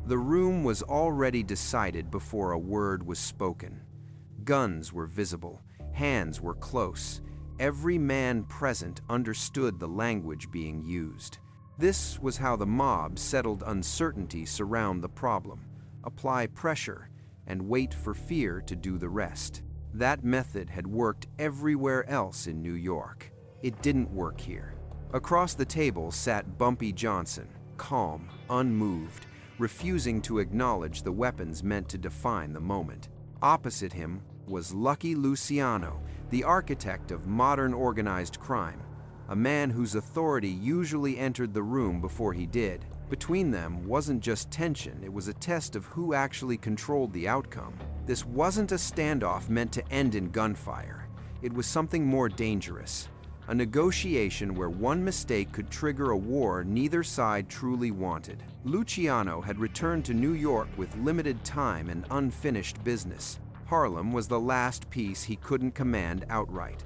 The room was already decided before a word was spoken. Guns were visible, hands were close. Every man present understood the language being used. This was how the mob settled uncertainty surround the problem. Apply pressure and wait for fear to do the rest. That method had worked everywhere else in New York. It didn't work here. Across the table sat Bumpy Johnson, calm, unmoved, refusing to acknowledge the weapons meant to define the moment. Opposite him was Lucky Luciano, the architect of modern organized crime, a man whose authority usually entered the room before he did. Between them wasn't just tension, it was a test of who actually controlled the outcome. This wasn't a standoff meant to end in gunfire. It was something more dangerous, a negotiation where one mistake could trigger a war neither side truly wanted. Luciano had returned to New York with limited time and unfinished business. Harlem was the last piece he couldn't command outright,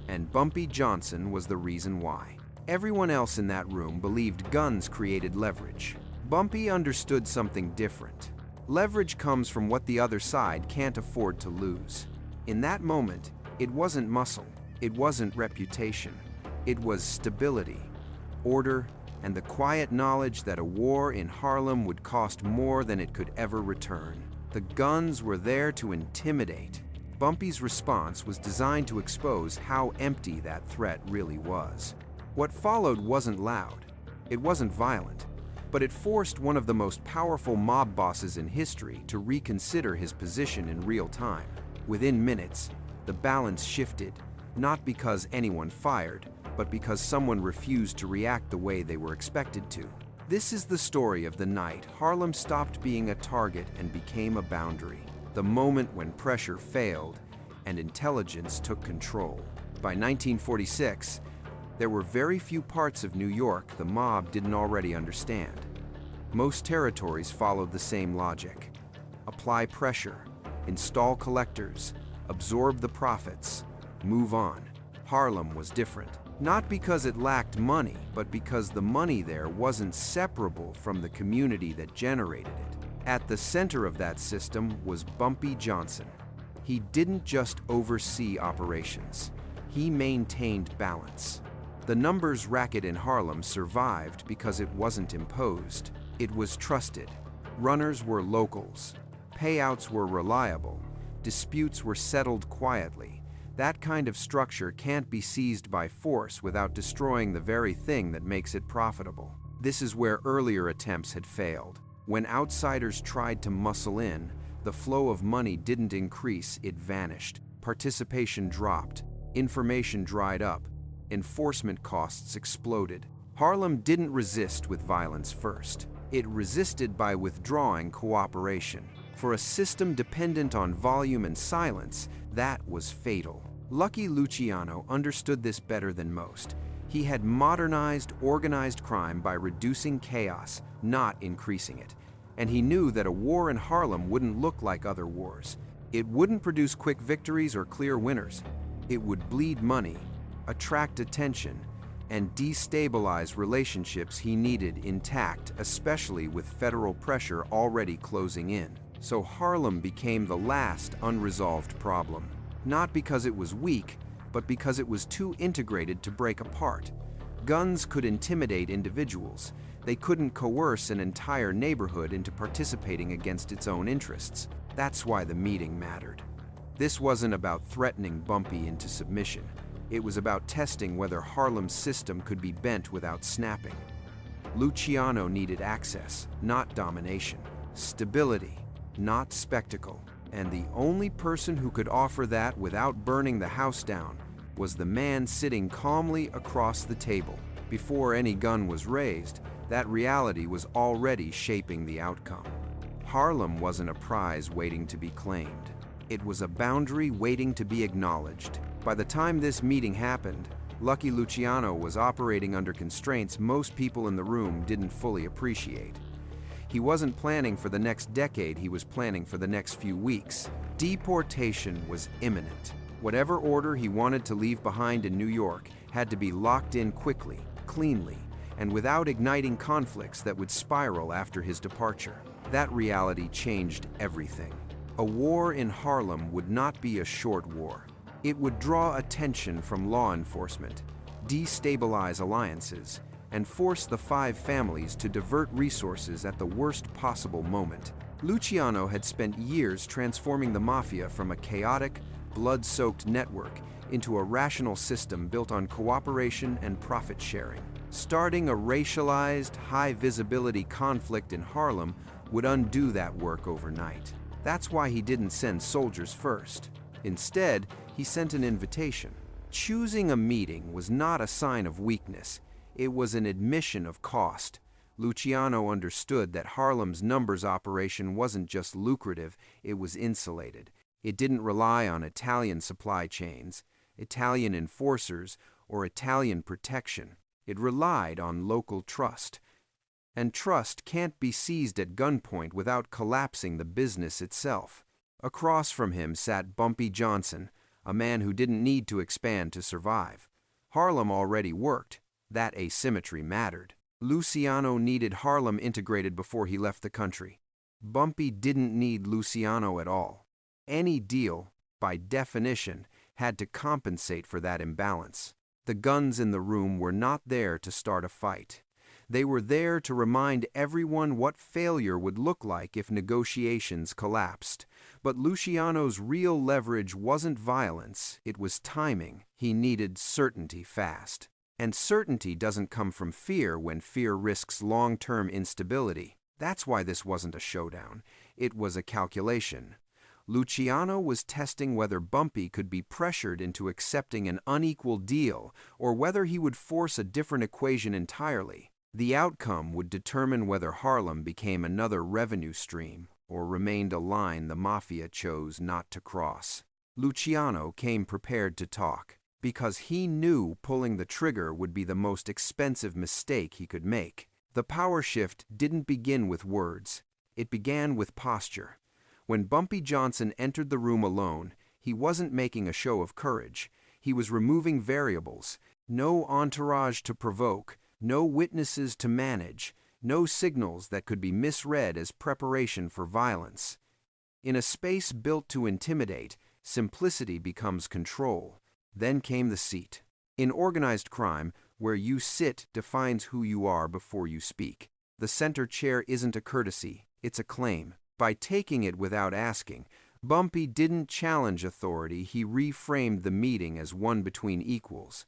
and Bumpy Johnson was the reason why. Everyone else in that room believed guns created leverage. Bumpy understood something different. Leverage comes from what the other side can't afford to lose. In that moment, it wasn't muscle, it wasn't reputation. It was stability, order, and the quiet knowledge that a war in Harlem would cost more than it could ever return. The guns were there to intimidate. Bumpy's response was designed to expose how empty that threat really was. What followed wasn't loud, it wasn't violent, but it forced one of the most powerful mob bosses in history to reconsider his position in real time. Within minutes, the balance shifted, not because anyone fired, but because someone refused to react the way they were expected to. This is the story of the night Harlem stopped being a target and became a boundary. The moment when pressure failed and intelligence took control. By 1946, there were very few parts of New York the mob didn't already understand. Most territories followed the same logic. Apply pressure, install collectors, absorb the profits, move on. Harlem was different. Not because it lacked money, but because the money there wasn't separable from the community that generated it. At the center of that system was Bumpy Johnson. He didn't just oversee operations, he maintained balance. The numbers racket in Harlem survived because it wasn't imposed. It was trusted. Runners were locals. Payouts were reliable. Disputes were settled quietly. That kind of structure can't be seized by force without destroying the very thing that makes it profitable. This is where earlier attempts had failed. When outsiders tried to muscle in, the flow of money didn't increase, it vanished. Participation dropped. Information dried up. Enforcement costs exploded. Harlem didn't resist with violence first. It resisted by withdrawing cooperation. For a system dependent on volume and silence, that was fatal. Lucky Luciano understood this better than most. He had modernized organized crime by reducing chaos, not increasing it. And he knew that a war in Harlem wouldn't look like other wars. It wouldn't produce quick victories or clear winners. It would bleed money, attract attention, and destabilize relationships he needed intact, especially with federal pressure already closing in. So Harlem became the last unresolved problem. Not because it was weak, but because it was too integrated to break apart. Guns could intimidate individuals. They couldn't coerce an entire neighborhood into participating against its own interests. That's why the meeting mattered. This wasn't about threatening Bumpy into submission. It was about testing whether Harlem's system could be bent without snapping. Luciano needed access, not domination. Stability, not spectacle. And the only person who could offer that without burning the house down was the man sitting calmly across the table. Before any gun was raised, that reality was already shaping the outcome. Harlem wasn't a prize waiting to be claimed. It was a boundary waiting to be acknowledged. By the time this meeting happened, Lucky Luciano was operating under constraints most people in the room didn't fully appreciate. He wasn't planning for the next decade, he was planning for the next few weeks. Deportation was imminent. Whatever order he wanted to leave behind in New York had to be locked in quickly, cleanly, and without igniting conflicts that would spiral after his departure. That reality changed everything. A war in Harlem would not be a short war. It would draw attention from law enforcement, destabilize alliances, and force the five families to divert resources at the worst possible moment. Luciano had spent years transforming the Mafia from a chaotic, blood-soaked network into a rational system built on cooperation and profit-sharing. Starting a racialized, high-visibility conflict in Harlem would undo that work overnight. That's why he didn't send soldiers first. Instead, he sent an invitation. Choosing a meeting was not a sign of weakness. It was an admission of cost. Luciano understood that Harlem's numbers operation wasn't just lucrative, it was insulated. It didn't rely on Italian supply chains, Italian enforcers, or Italian protection. It relied on local trust. And trust can't be seized at gunpoint without collapsing the business itself. Across from him sat Bumpy Johnson, a man who didn't need to expand to survive. Harlem already worked. That asymmetry mattered. Luciano needed Harlem integrated before he left the country. Bumpy didn't need Luciano at all. Any deal, by definition, had to compensate for that imbalance. The guns in the room were not there to start a fight. They were there to remind everyone what failure would look like if negotiations collapsed. But Luciano's real leverage wasn't violence, it was timing. He needed certainty fast. And certainty doesn't come from fear when fear risks long-term instability. That's why this wasn't a showdown. It was a calculation. Luciano was testing whether Bumpy could be pressured into accepting an unequal deal or whether he would force a different equation entirely. The outcome would determine whether Harlem became another revenue stream or remained a line the Mafia chose not to cross. Luciano came prepared to talk, because he knew pulling the trigger would be the most expensive mistake he could make. The power shift didn't begin with words. It began with posture. When Bumpy Johnson entered the room alone, he wasn't making a show of courage. He was removing variables. No entourage to provoke, no witnesses to manage, no signals that could be misread as preparation for violence. In a space built to intimidate, simplicity becomes control. Then came the seat. In organized crime, where you sit defines who you are before you speak. The center chair isn't a courtesy, it's a claim. By taking it without asking, Bumpy didn't challenge authority, he reframed the meeting as one between equals.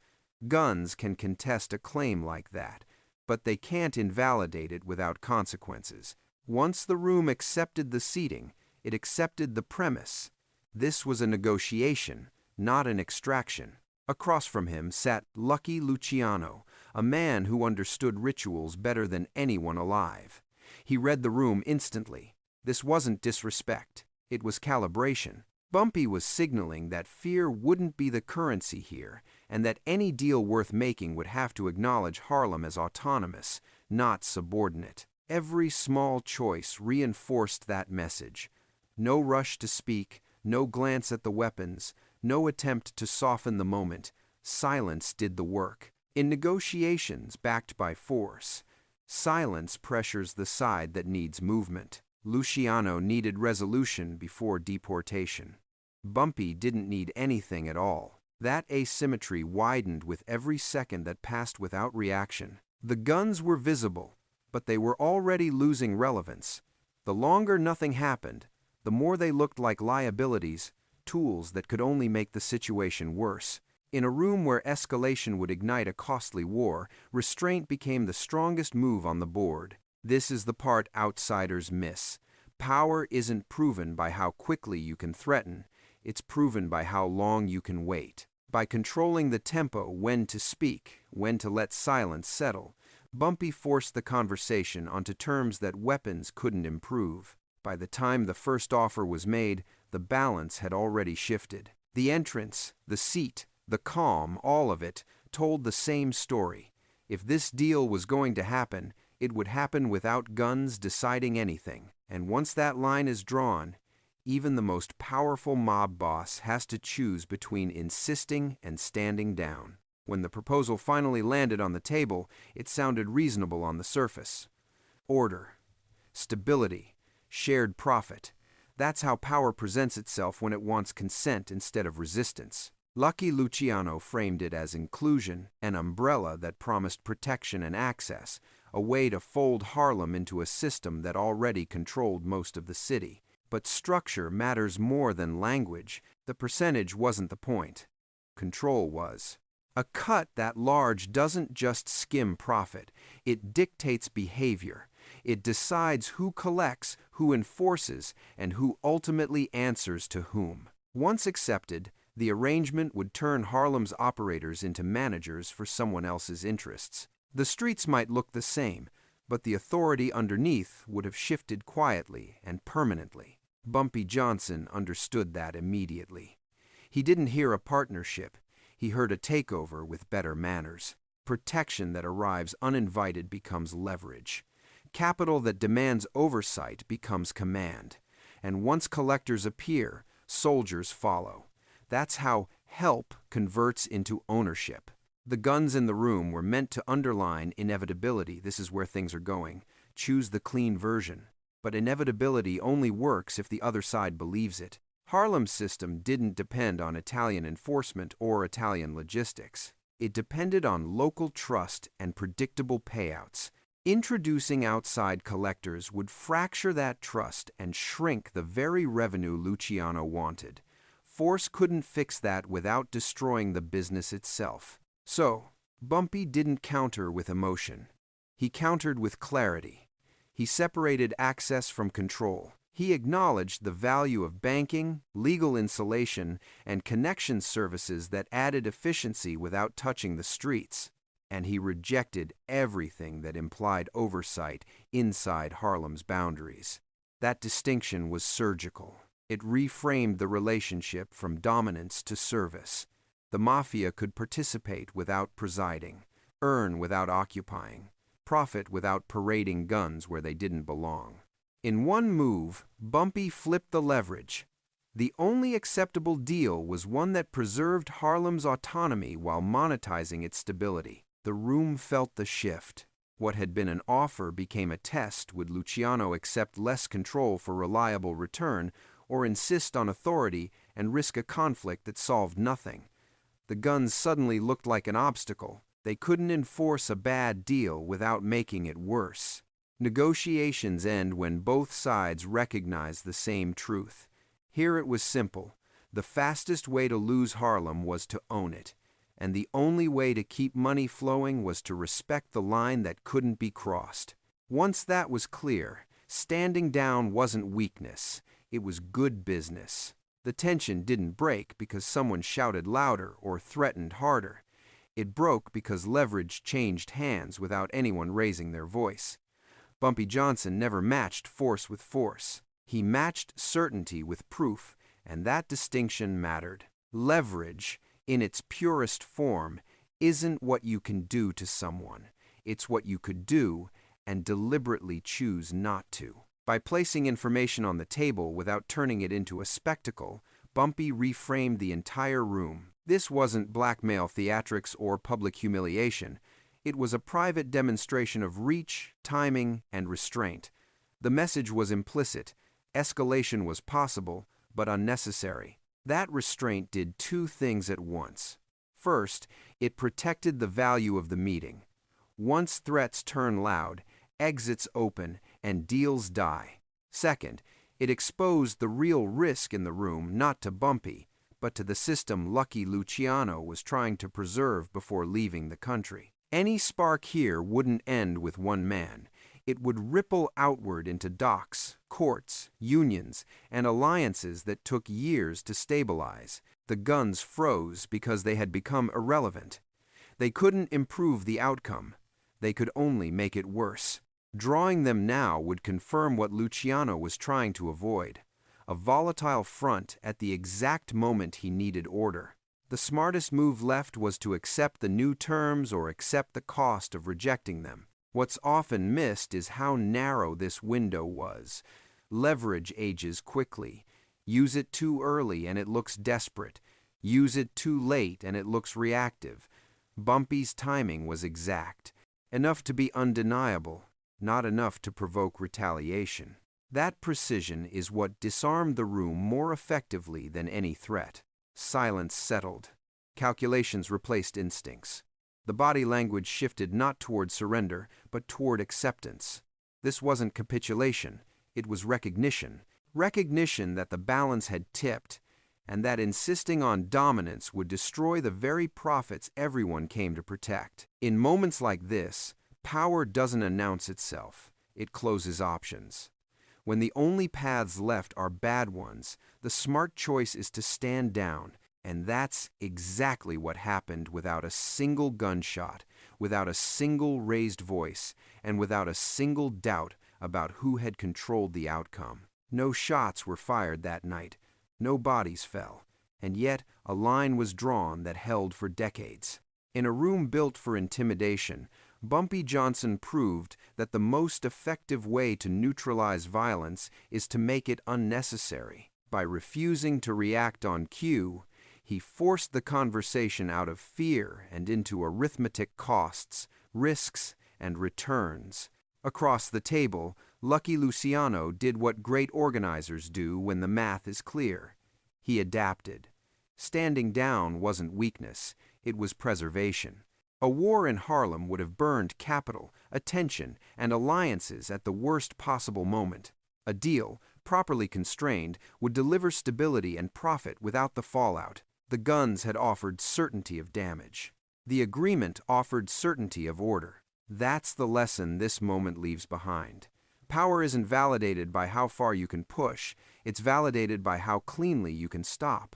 Guns can contest a claim like that, but they can't invalidate it without consequences. Once the room accepted the seating, it accepted the premise. This was a negotiation, not an extraction. Across from him sat Lucky Luciano, a man who understood rituals better than anyone alive. He read the room instantly. This wasn't disrespect, it was calibration. Bumpy was signaling that fear wouldn't be the currency here, and that any deal worth making would have to acknowledge Harlem as autonomous, not subordinate. Every small choice reinforced that message. No rush to speak, no glance at the weapons, no attempt to soften the moment. Silence did the work. In negotiations backed by force, silence pressures the side that needs movement. Luciano needed resolution before deportation. Bumpy didn't need anything at all. That asymmetry widened with every second that passed without reaction. The guns were visible, but they were already losing relevance. The longer nothing happened, the more they looked like liabilities, tools that could only make the situation worse. In a room where escalation would ignite a costly war, restraint became the strongest move on the board. This is the part outsiders miss. Power isn't proven by how quickly you can threaten, it's proven by how long you can wait. By controlling the tempo, when to speak, when to let silence settle, Bumpy forced the conversation onto terms that weapons couldn't improve. By the time the first offer was made, the balance had already shifted. The entrance, the seat, the calm, all of it, told the same story. If this deal was going to happen, it would happen without guns deciding anything. And once that line is drawn, even the most powerful mob boss has to choose between insisting and standing down. When the proposal finally landed on the table, it sounded reasonable on the surface. Order, stability, shared profit. That's how power presents itself when it wants consent instead of resistance. Lucky Luciano framed it as inclusion, an umbrella that promised protection and access, a way to fold Harlem into a system that already controlled most of the city. But structure matters more than language. The percentage wasn't the point. Control was. A cut that large doesn't just skim profit, it dictates behavior. It decides who collects, who enforces, and who ultimately answers to whom. Once accepted, the arrangement would turn Harlem's operators into managers for someone else's interests. The streets might look the same, but the authority underneath would have shifted quietly and permanently. Bumpy Johnson understood that immediately. He didn't hear a partnership. He heard a takeover with better manners. Protection that arrives uninvited becomes leverage. Capital that demands oversight becomes command. And once collectors appear, soldiers follow. That's how help converts into ownership. The guns in the room were meant to underline inevitability. This is where things are going. Choose the clean version. But inevitability only works if the other side believes it. Harlem's system didn't depend on Italian enforcement or Italian logistics. It depended on local trust and predictable payouts. Introducing outside collectors would fracture that trust and shrink the very revenue Luciano wanted. Force couldn't fix that without destroying the business itself. So, Bumpy didn't counter with emotion. He countered with clarity. He separated access from control. He acknowledged the value of banking, legal insulation, and connection services that added efficiency without touching the streets. And he rejected everything that implied oversight inside Harlem's boundaries. That distinction was surgical. It reframed the relationship from dominance to service. The Mafia could participate without presiding, earn without occupying, profit without parading guns where they didn't belong. In one move, Bumpy flipped the leverage. The only acceptable deal was one that preserved Harlem's autonomy while monetizing its stability. The room felt the shift. What had been an offer became a test. Would Luciano accept less control for reliable return, or insist on authority and risk a conflict that solved nothing? The guns suddenly looked like an obstacle. They couldn't enforce a bad deal without making it worse. Negotiations end when both sides recognize the same truth. Here it was simple. The fastest way to lose Harlem was to own it. And the only way to keep money flowing was to respect the line that couldn't be crossed. Once that was clear, standing down wasn't weakness. It was good business. The tension didn't break because someone shouted louder or threatened harder. It broke because leverage changed hands without anyone raising their voice. Bumpy Johnson never matched force with force. He matched certainty with proof, and that distinction mattered. Leverage, in its purest form, isn't what you can do to someone. It's what you could do and deliberately choose not to. By placing information on the table without turning it into a spectacle, Bumpy reframed the entire room. This wasn't blackmail, theatrics, or public humiliation. It was a private demonstration of reach, timing, and restraint. The message was implicit. Escalation was possible, but unnecessary. That restraint did two things at once. First, it protected the value of the meeting. Once threats turn loud, exits open, and deals die. Second, it exposed the real risk in the room, not to Bumpy, but to the system Lucky Luciano was trying to preserve before leaving the country. Any spark here wouldn't end with one man. It would ripple outward into docks, courts, unions, and alliances that took years to stabilize. The guns froze because they had become irrelevant. They couldn't improve the outcome. They could only make it worse. Drawing them now would confirm what Luciano was trying to avoid: a volatile front at the exact moment he needed order. The smartest move left was to accept the new terms or accept the cost of rejecting them. What's often missed is how narrow this window was. Leverage ages quickly. Use it too early and it looks desperate. Use it too late and it looks reactive. Bumpy's timing was exact. Enough to be undeniable, not enough to provoke retaliation. That precision is what disarmed the room more effectively than any threat. Silence settled. Calculations replaced instincts. The body language shifted not toward surrender, but toward acceptance. This wasn't capitulation, it was recognition. Recognition that the balance had tipped, and that insisting on dominance would destroy the very profits everyone came to protect. In moments like this, power doesn't announce itself, it closes options. When the only paths left are bad ones, the smart choice is to stand down, and that's exactly what happened without a single gunshot, without a single raised voice, and without a single doubt about who had controlled the outcome. No shots were fired that night, no bodies fell, and yet a line was drawn that held for decades. In a room built for intimidation, Bumpy Johnson proved that the most effective way to neutralize violence is to make it unnecessary. By refusing to react on cue, he forced the conversation out of fear and into arithmetic costs, risks, and returns. Across the table, Lucky Luciano did what great organizers do when the math is clear. He adapted. Standing down wasn't weakness, it was preservation. A war in Harlem would have burned capital, attention, and alliances at the worst possible moment. A deal, properly constrained, would deliver stability and profit without the fallout. The guns had offered certainty of damage. The agreement offered certainty of order. That's the lesson this moment leaves behind. Power isn't validated by how far you can push, it's validated by how cleanly you can stop.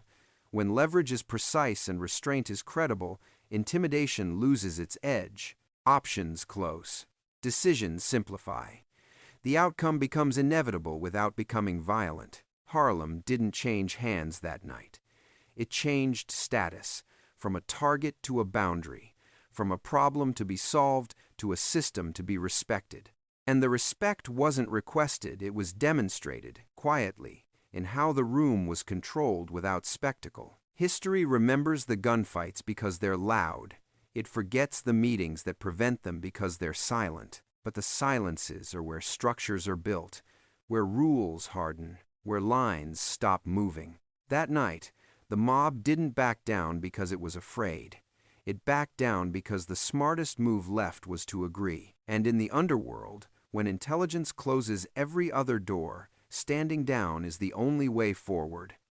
When leverage is precise and restraint is credible, intimidation loses its edge. Options close. Decisions simplify. The outcome becomes inevitable without becoming violent. Harlem didn't change hands that night. It changed status, from a target to a boundary, from a problem to be solved to a system to be respected. And the respect wasn't requested, it was demonstrated, quietly, in how the room was controlled without spectacle. History remembers the gunfights because they're loud. It forgets the meetings that prevent them because they're silent. But the silences are where structures are built, where rules harden, where lines stop moving. That night, the mob didn't back down because it was afraid. It backed down because the smartest move left was to agree. And in the underworld, when intelligence closes every other door, standing down is the only way forward.